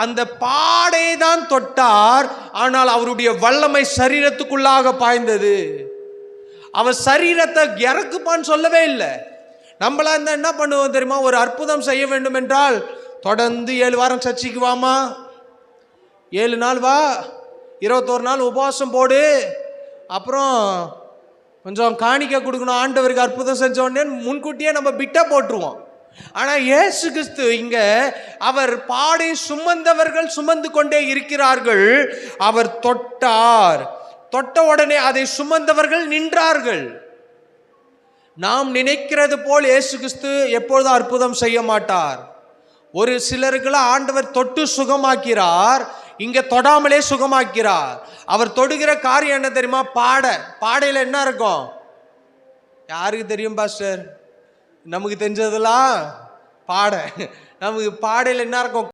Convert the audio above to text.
அந்த பாடை தான் தொட்டார், ஆனால் அவருடைய வல்லமை சரீரத்துக்குள்ளாக பாய்ந்தது. அவர் சரீரத்தை இறக்குப்பான்னு சொல்லவே இல்லை. நம்மளா இருந்தா என்ன பண்ணுவோம் தெரியுமா? ஒரு அற்புதம் செய்ய வேண்டும் என்றால் தொடர்ந்து 7 வாரம் சர்ச்சைக்கு வாமா, 7 நாள் வா, 21 நாள் உபவாசம் போடு, அப்புறம் கொஞ்சம் காணிக்கை கொடுக்கணும், ஆண்டவருக்கு அற்புதம் செஞ்ச உடனே முன்கூட்டியே நம்ம பிட்டா போட்டுருவோம். ஆனால் இயேசு கிறிஸ்து இங்க அவர் பாடை சுமந்தவர்கள் சுமந்து கொண்டே இருக்கிறார்கள். அவர் தொட்டார், தொட்ட உடனே அதை சுமந்தவர்கள் நின்றார்கள். நாம் நினைக்கிறது போல் இயேசு கிறிஸ்து எப்பொழுதும் அற்புதம் செய்ய மாட்டார். ஒரு சிலருக்குள்ள ஆண்டவர் தொட்டு சுகமாக்கிறார், இங்க தொடாமலே சுகமாக்கிறார். அவர் தொடுகிற காரியம் என்ன தெரியுமா? பாடையில என்ன இருக்கும்? யாருக்கு தெரியும் பாஸ்டர்? நமக்கு தெரிஞ்சதெல்லாம் பாடை. நமக்கு பாடையில் என்ன இருக்கும்?